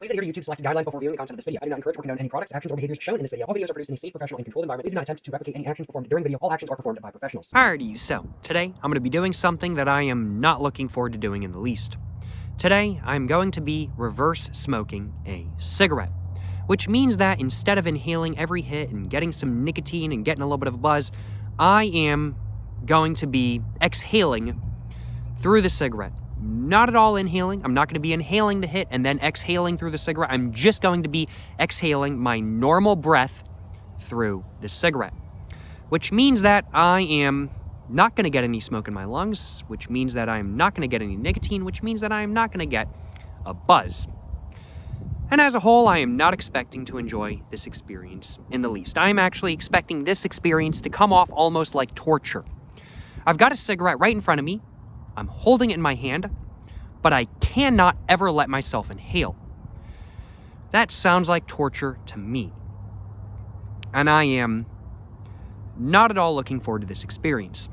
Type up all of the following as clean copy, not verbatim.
Please adhere to YouTube's selected guidelines before viewing the content of this video. I do not encourage or condone any products, actions, or behaviors shown in this video. All videos are produced in a safe, professional, and controlled environment. Please do not attempt to replicate any actions performed during the video. All actions are performed by professionals. Alrighty, so today I'm going to be doing something that I am not looking forward to doing in the least. Today, I'm going to be reverse smoking a cigarette, which means that instead of inhaling every hit and getting some nicotine and getting a little bit of a buzz, I am going to be exhaling through the cigarette. Not at all inhaling. I'm not going to be inhaling the hit and then exhaling through the cigarette. I'm just going to be exhaling my normal breath through the cigarette, which means that I am not going to get any smoke in my lungs, which means that I'm not going to get any nicotine, which means that I'm not going to get a buzz. And as a whole, I am not expecting to enjoy this experience in the least. I'm actually expecting this experience to come off almost like torture. I've got a cigarette right in front of me. I'm holding it in my hand, but I cannot ever let myself inhale. That sounds like torture to me. And I am not at all looking forward to this experience.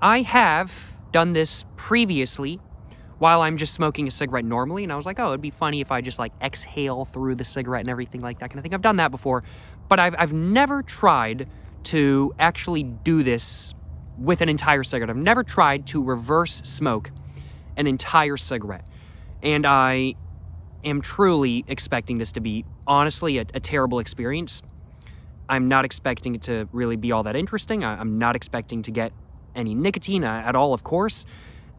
I have done this previously while I'm just smoking a cigarette normally, and I was like, oh, it'd be funny if I just like exhale through the cigarette and everything like that kind of thing. I've done that before, but I've never tried to actually do this with an entire cigarette. I've never tried to reverse smoke an entire cigarette. And I am truly expecting this to be, honestly, a terrible experience. I'm not expecting it to really be all that interesting. I'm not expecting to get any nicotine at all, of course.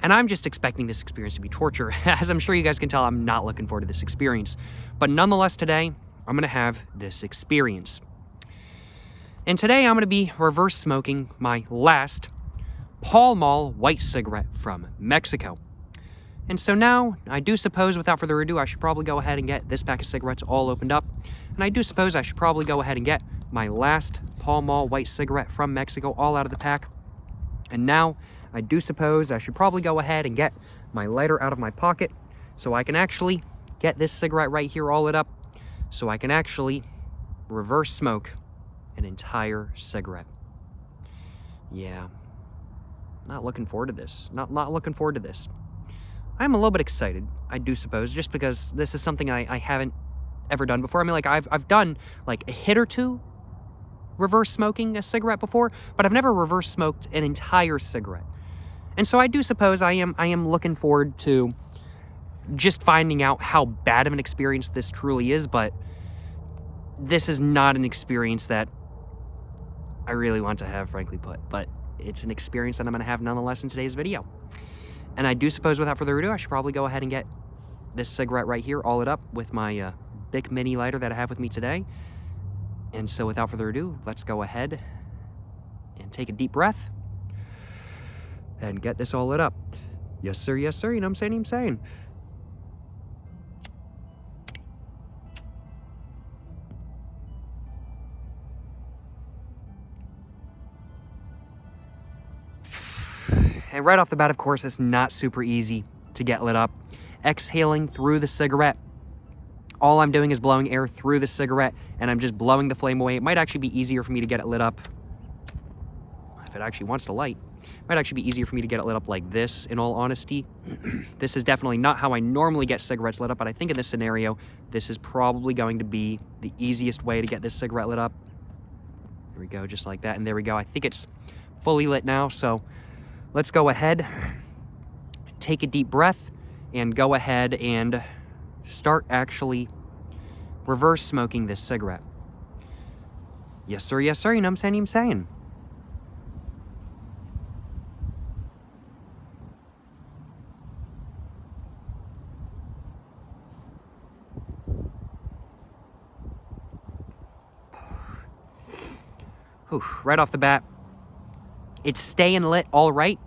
And I'm just expecting this experience to be torture. As I'm sure you guys can tell, I'm not looking forward to this experience. But nonetheless, today, I'm going to have this experience. And today, I'm going to be reverse smoking my last Pall Mall white cigarette from Mexico. And so now, I do suppose, without further ado, I should probably go ahead and get this pack of cigarettes all opened up. And I do suppose I should probably go ahead and get my last Pall Mall white cigarette from Mexico all out of the pack. And now, I do suppose I should probably go ahead and get my lighter out of my pocket so I can actually get this cigarette right here all lit up, so I can actually reverse smoke an entire cigarette. Yeah. Not looking forward to this. Not looking forward to this. I'm a little bit excited, I do suppose, just because this is something I haven't ever done before. I mean, like, I've done, like, a hit or two reverse smoking a cigarette before, but I've never reverse smoked an entire cigarette. And so I do suppose I am looking forward to just finding out how bad of an experience this truly is, but this is not an experience that I really want to have, frankly put. But it's an experience that I'm going to have nonetheless in today's video. And I do suppose, without further ado, I should probably go ahead and get this cigarette right here all lit up with my Bic Mini lighter that I have with me today. And so without further ado, let's go ahead and take a deep breath and get this all lit up. Yes, sir, you know what I'm saying? And right off the bat, of course, it's not super easy to get lit up. Exhaling through the cigarette. All I'm doing is blowing air through the cigarette, and I'm just blowing the flame away. It might actually be easier for me to get it lit up if it actually wants to light. It might actually be easier for me to get it lit up like this, in all honesty. This is definitely not how I normally get cigarettes lit up, but I think in this scenario, this is probably going to be the easiest way to get this cigarette lit up. There we go, just like that, and there we go. I think it's fully lit now, so let's go ahead, take a deep breath, and go ahead and start actually reverse smoking this cigarette. Yes, sir, you know what I'm saying? Whew, right off the bat, it's staying lit all right.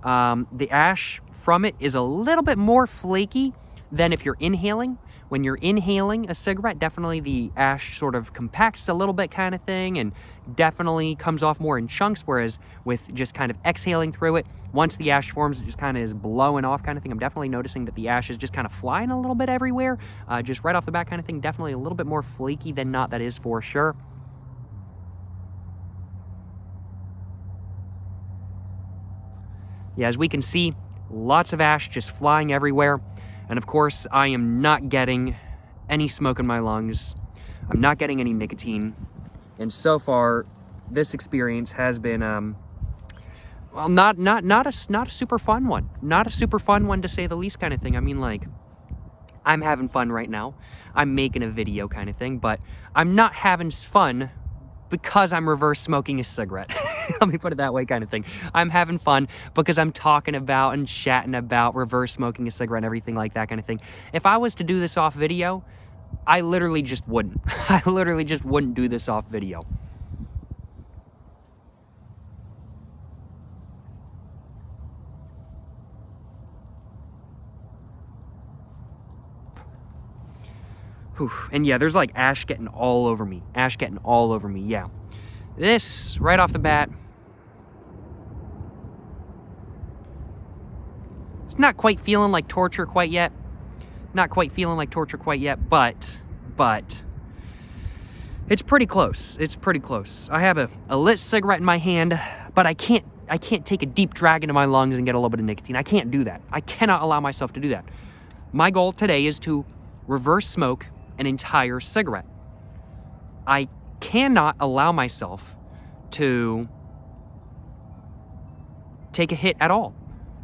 The ash from it is a little bit more flaky than if you're inhaling. When you're inhaling a cigarette, definitely the ash sort of compacts a little bit kind of thing and definitely comes off more in chunks, whereas with just kind of exhaling through it, once the ash forms, it just kind of is blowing off kind of thing. I'm definitely noticing that the ash is just kind of flying a little bit everywhere. Just right off the bat kind of thing, definitely a little bit more flaky than not, that is for sure. Yeah, as we can see, lots of ash just flying everywhere. And of course, I am not getting any smoke in my lungs. I'm not getting any nicotine. And so far, this experience has been, well, not a super fun one. Not a super fun one, to say the least, kind of thing. I mean, like, I'm having fun right now. I'm making a video kind of thing, but I'm not having fun because I'm reverse smoking a cigarette. Let me put it that way, kind of thing. I'm having fun because I'm talking about and chatting about reverse smoking a cigarette and everything like that kind of thing. If I was to do this off video, I literally just wouldn't. I literally just wouldn't do this off video. Whew. And yeah, there's like ash getting all over me. Ash getting all over me, yeah. This, right off the bat, it's not quite feeling like torture quite yet. Not quite feeling like torture quite yet, but it's pretty close. It's pretty close. I have a lit cigarette in my hand, but I can't take a deep drag into my lungs and get a little bit of nicotine. I can't do that. I cannot allow myself to do that. My goal today is to reverse smoke an entire cigarette. I cannot allow myself to take a hit at all.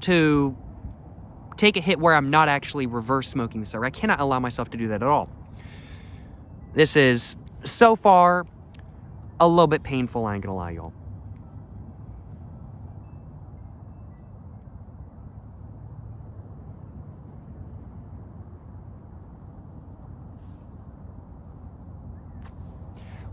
To take a hit where I'm not actually reverse smoking the cigarette. I cannot allow myself to do that at all. This is, so far, a little bit painful, I ain't gonna lie, y'all.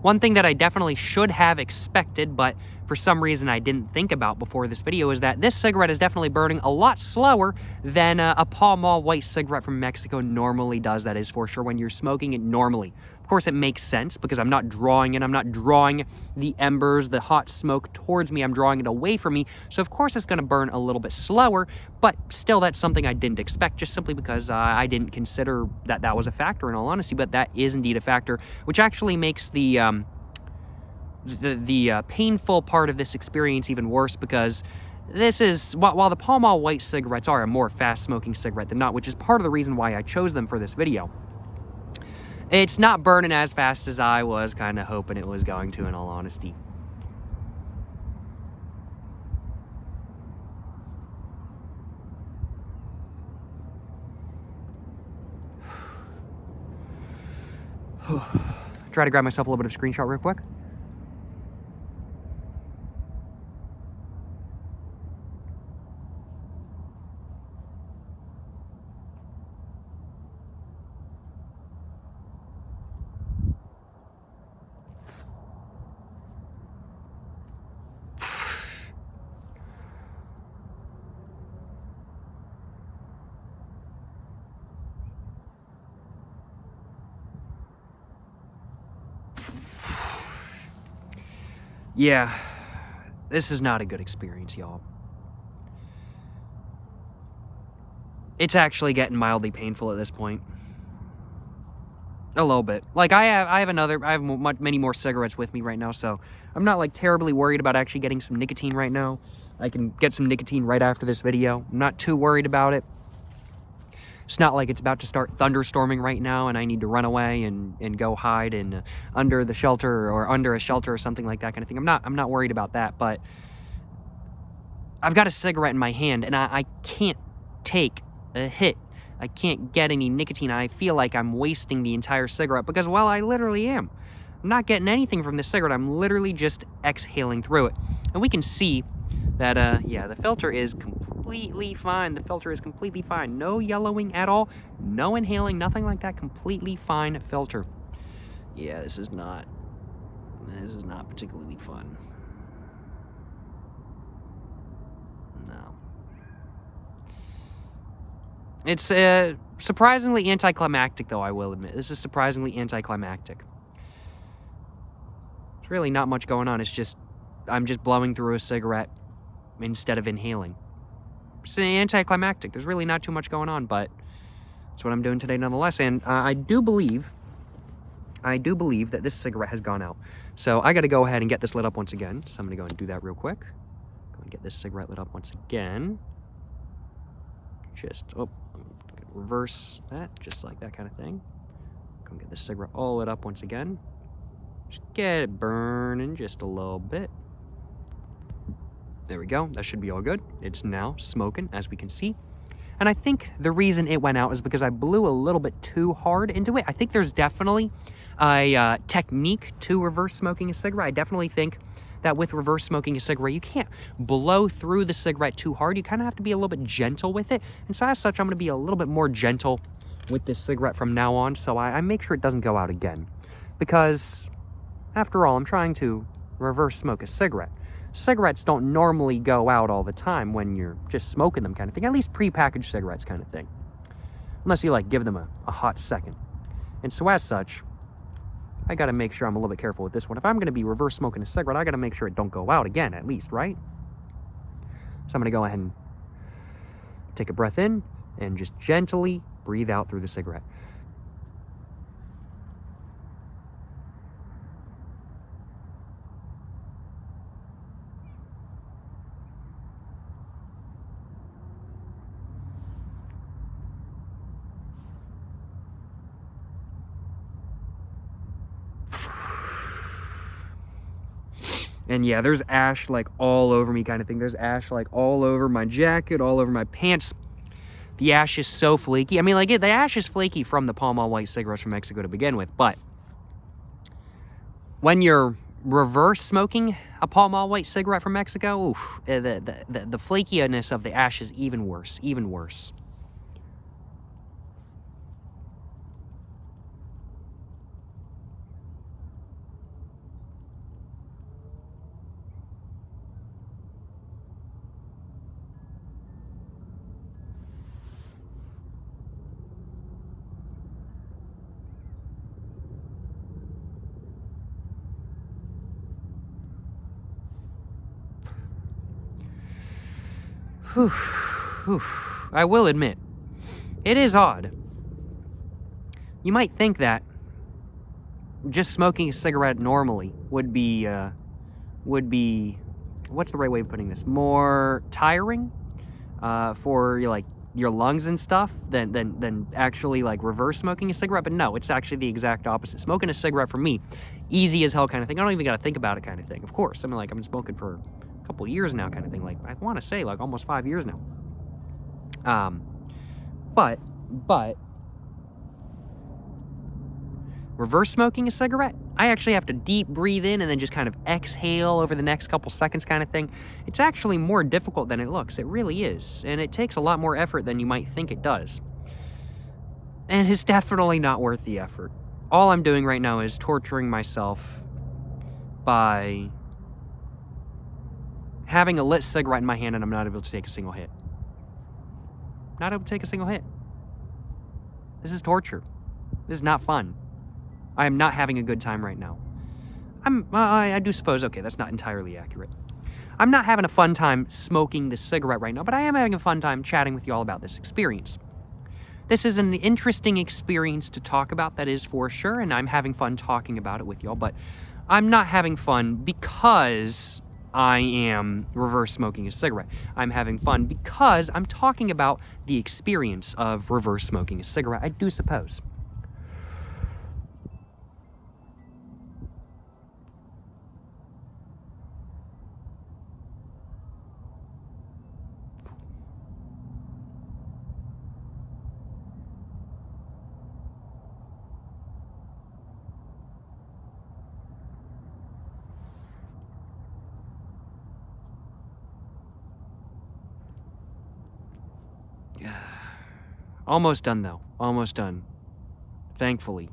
One thing that I definitely should have expected, but for some reason I didn't think about before this video, is that this cigarette is definitely burning a lot slower than a Pall Mall white cigarette from Mexico normally does. That is for sure, when you're smoking it normally. Of course, it makes sense because I'm not drawing it. I'm not drawing the embers, the hot smoke towards me. I'm drawing it away from me. So of course it's going to burn a little bit slower, but still that's something I didn't expect, just simply because I didn't consider that that was a factor, in all honesty. But that is indeed a factor, which actually makes the painful part of this experience even worse, because this is, while the Pall Mall white cigarettes are a more fast-smoking cigarette than not, which is part of the reason why I chose them for this video, it's not burning as fast as I was kind of hoping it was going to, in all honesty. Try to grab myself a little bit of screenshot real quick. Yeah, this is not a good experience, y'all. It's actually getting mildly painful at this point. A little bit. Like, I have many more cigarettes with me right now, so I'm not like terribly worried about actually getting some nicotine right now. I can get some nicotine right after this video. I'm not too worried about it. It's not like it's about to start thunderstorming right now and I need to run away and go hide in under the shelter or under a shelter or something like that kind of thing. I'm not worried about that, but I've got a cigarette in my hand and I can't take a hit. I can't get any nicotine. I feel like I'm wasting the entire cigarette because, well, I literally am. I'm not getting anything from this cigarette. I'm literally just exhaling through it. And we can see that, yeah, the filter is completely fine. The filter is completely fine. No yellowing at all. No inhaling, nothing like that. Completely fine filter. Yeah, this is not particularly fun. No. It's surprisingly anticlimactic, though, I will admit. This is surprisingly anticlimactic. There's really not much going on. It's just, I'm just blowing through a cigarette instead of inhaling. It's anticlimactic. There's really not too much going on, but that's what I'm doing today nonetheless. And I do believe that this cigarette has gone out. So I got to go ahead and get this lit up once again. So I'm going to go and do that real quick. Go and get this cigarette lit up once again. Just, oh, reverse that, just like that kind of thing. Come get the cigarette all lit up once again. Just get it burning just a little bit. There we go. That should be all good. It's now smoking, as we can see. And I think the reason it went out is because I blew a little bit too hard into it. I think there's definitely a technique to reverse smoking a cigarette. I definitely think that with reverse smoking a cigarette, you can't blow through the cigarette too hard. You kind of have to be a little bit gentle with it. And so as such, I'm going to be a little bit more gentle with this cigarette from now on, so I make sure it doesn't go out again. Because, after all, I'm trying to reverse smoke a cigarette. Cigarettes don't normally go out all the time when you're just smoking them kind of thing. At least pre-packaged cigarettes kind of thing. Unless you, like, give them a hot second. And so as such, I gotta make sure I'm a little bit careful with this one. If I'm gonna be reverse smoking a cigarette, I gotta make sure it don't go out again, at least, right? So I'm gonna go ahead and take a breath in and just gently breathe out through the cigarette. And yeah, there's ash like all over me kind of thing. There's ash like all over my jacket, all over my pants. The ash is so flaky. I mean, like, the ash is flaky from the Pall Mall White cigarettes from Mexico to begin with, but when you're reverse smoking a Pall Mall White cigarette from Mexico, oof, the flakiness of the ash is even worse, even worse. Whew, whew. I will admit, it is odd. You might think that just smoking a cigarette normally would be, what's the right way of putting this? More tiring for your lungs and stuff than actually like reverse smoking a cigarette. But no, it's actually the exact opposite. Smoking a cigarette for me, easy as hell kind of thing. I don't even gotta think about it kind of thing. Of course, I mean, like, I've been smoking for couple years now kind of thing, like I want to say like almost 5 years now. But reverse smoking a cigarette, I actually have to deep breathe in and then just kind of exhale over the next couple seconds kind of thing. It's actually more difficult than it looks. It really is. And it takes a lot more effort than you might think it does. And it's definitely not worth the effort. All I'm doing right now is torturing myself by having a lit cigarette in my hand and I'm not able to take a single hit. Not able to take a single hit. This is torture. This is not fun. I am not having a good time right now. I do suppose, okay, that's not entirely accurate. I'm not having a fun time smoking this cigarette right now, but I am having a fun time chatting with you all about this experience. This is an interesting experience to talk about, that is for sure, and I'm having fun talking about it with y'all, but I'm not having fun because I am reverse smoking a cigarette. I'm having fun because I'm talking about the experience of reverse smoking a cigarette, I do suppose. Almost done, though. Almost done. Thankfully.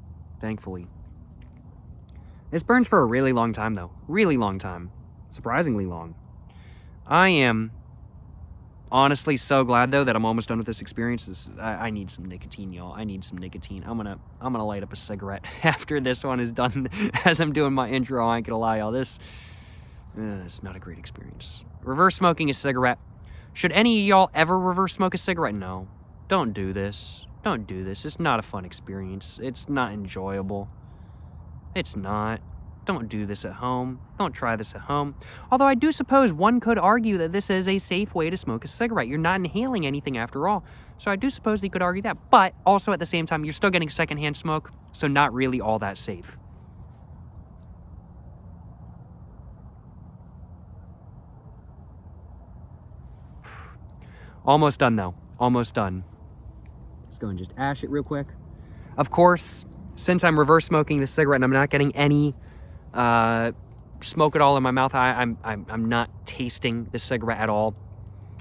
This burns for a really long time, though. Really long time. Surprisingly long. I am honestly so glad, though, that I'm almost done with this experience. I need some nicotine, y'all. I need some nicotine. I'm gonna light up a cigarette after this one is done. As I'm doing my intro, I ain't gonna lie, y'all. It's not a great experience. Reverse smoking a cigarette. Should any of y'all ever reverse smoke a cigarette? No. Don't do this. Don't do this. It's not a fun experience. It's not enjoyable. It's not. Don't do this at home. Don't try this at home. Although I do suppose one could argue that this is a safe way to smoke a cigarette. You're not inhaling anything after all. So I do suppose you could argue that. But also at the same time, you're still getting secondhand smoke, so not really all that safe. Almost done, though. Almost done. Let's go and just ash it real quick. Of course, since I'm reverse smoking the cigarette and I'm not getting any smoke at all in my mouth, I'm not tasting the cigarette at all.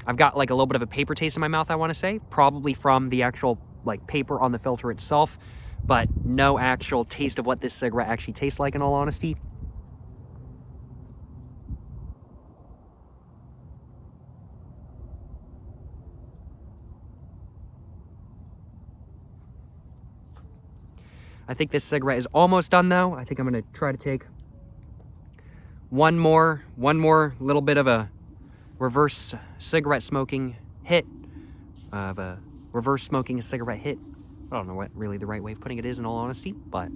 I've got like a little bit of a paper taste in my mouth, I want to say, probably from the actual like paper on the filter itself, but no actual taste of what this cigarette actually tastes like, in all honesty. I think this cigarette is almost done, though. I think I'm going to try to take one more little bit of a reverse cigarette smoking hit. Reverse smoking a cigarette hit. I don't know what really the right way of putting it is, in all honesty, but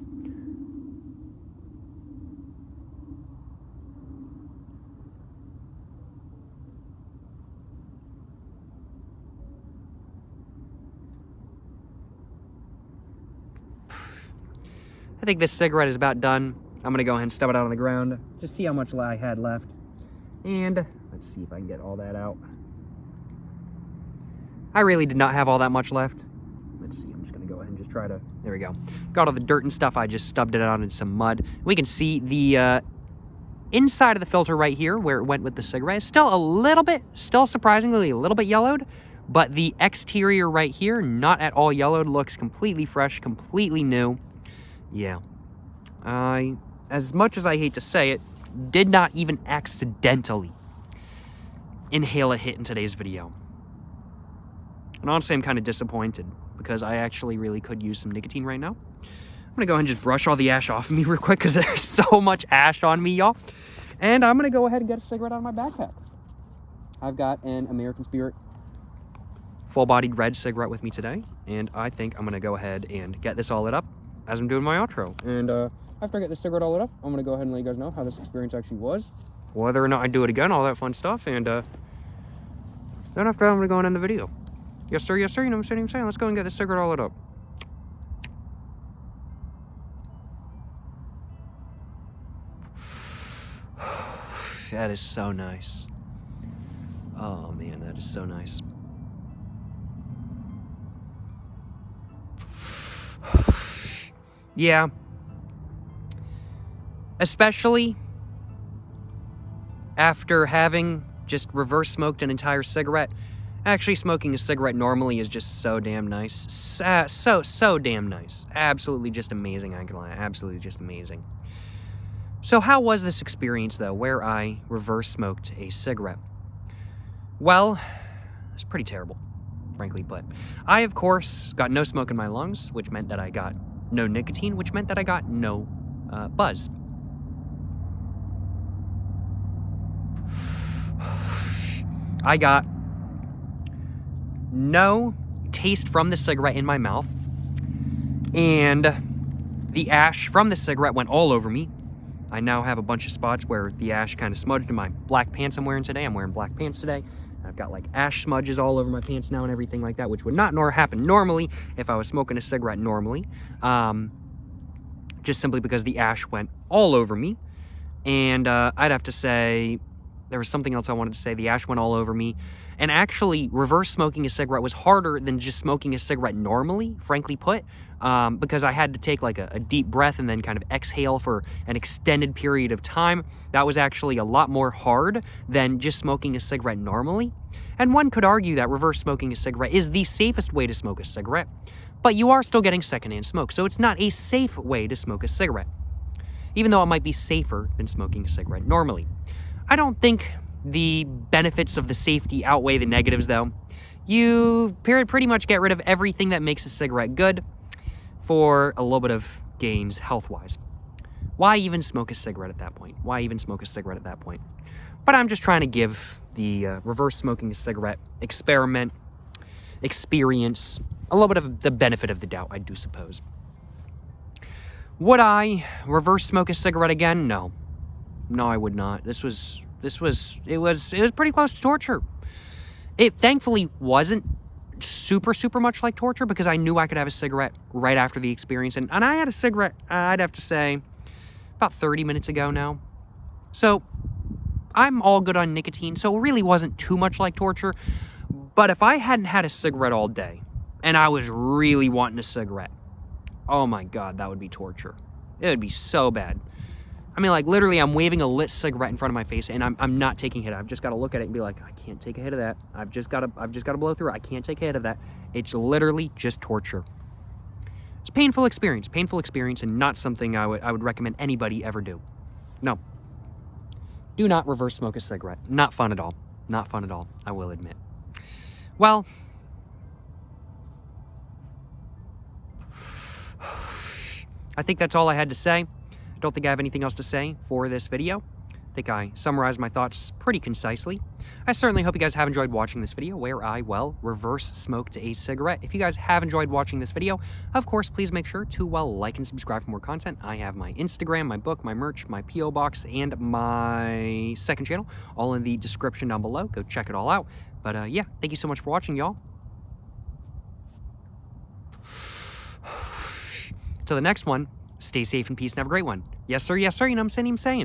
I think this cigarette is about done. I'm going to go ahead and stub it out on the ground. Just see how much I had left. And let's see if I can get all that out. I really did not have all that much left. Let's see, I'm just going to go ahead and just try to... There we go. Got all the dirt and stuff. I just stubbed it out into some mud. We can see the inside of the filter right here where it went with the cigarette. It's still a little bit, still surprisingly a little bit yellowed. But the exterior right here, not at all yellowed. Looks completely fresh, completely new. Yeah. As much as I hate to say it, did not even accidentally inhale a hit in today's video. And honestly, I'm kind of disappointed because I actually really could use some nicotine right now. I'm going to go ahead and just brush all the ash off of me real quick because there's so much ash on me, y'all. And I'm going to go ahead and get a cigarette out of my backpack. I've got an American Spirit full-bodied red cigarette with me today, and I think I'm going to go ahead and get this all lit up as I'm doing my outro. And after I get this cigarette all lit up, I'm going to go ahead and let you guys know how this experience actually was, whether or not I do it again, all that fun stuff, and then after that, I'm going to go and end the video. Yes, sir, you know what I'm saying? Let's go and get this cigarette all lit up. That is so nice. Oh, man, that is so nice. Yeah. Especially after having just reverse smoked an entire cigarette. Actually, smoking a cigarette normally is just so damn nice. So damn nice. Absolutely just amazing, I ain't gonna lie. Absolutely just amazing. So how was this experience, though, where I reverse smoked a cigarette? Well, it's pretty terrible, frankly put. I, of course, got no smoke in my lungs, which meant that I got no nicotine, which meant that I got no buzz. I got no taste from the cigarette in my mouth, and the ash from the cigarette went all over me. I now have a bunch of spots where the ash kind of smudged in my black pants I'm wearing today. I'm wearing black pants today. I've got like ash smudges all over my pants now and everything like that, which would not happen normally if I was smoking a cigarette normally. Just simply because the ash went all over me. And I'd have to say, there was something else I wanted to say. The ash went all over me. And actually, reverse smoking a cigarette was harder than just smoking a cigarette normally, frankly put, because I had to take like a deep breath and then kind of exhale for an extended period of time. That was actually a lot more hard than just smoking a cigarette normally. And one could argue that reverse smoking a cigarette is the safest way to smoke a cigarette, but you are still getting secondhand smoke, so it's not a safe way to smoke a cigarette, even though it might be safer than smoking a cigarette normally. I don't think the benefits of the safety outweigh the negatives, though. You pretty much get rid of everything that makes a cigarette good for a little bit of gains health-wise. Why even smoke a cigarette at that point? Why even smoke a cigarette at that point? But I'm just trying to give the reverse smoking a cigarette experience a little bit of the benefit of the doubt, I do suppose. Would I reverse smoke a cigarette again? No. No, I would not. It was pretty close to torture. It thankfully wasn't super much like torture because I knew I could have a cigarette right after the experience. And I had a cigarette, I'd have to say, about 30 minutes ago now. So I'm all good on nicotine, so it really wasn't too much like torture. But if I hadn't had a cigarette all day and I was really wanting a cigarette, oh my God, that would be torture. It would be so bad. I mean, like, literally, I'm waving a lit cigarette in front of my face, and I'm not taking a hit. I've just got to look at it and be like, I can't take a hit of that. I've just got to blow through it. I can't take a hit of that. It's literally just torture. It's a painful experience, and not something I would recommend anybody ever do. No. Do not reverse smoke a cigarette. Not fun at all. Not fun at all, I will admit. Well, I think that's all I had to say. I don't think I have anything else to say for this video. I think I summarized my thoughts pretty concisely. I certainly hope you guys have enjoyed watching this video where I, well, reverse smoked a cigarette. If you guys have enjoyed watching this video, of course, please make sure to, well, like and subscribe for more content. I have my Instagram, my book, my merch, my P.O. box, and my second channel, all in the description down below. Go check it all out. But yeah, thank you so much for watching, y'all. Till the next one, stay safe and peace and have a great one. Yes, sir, you know what I'm saying?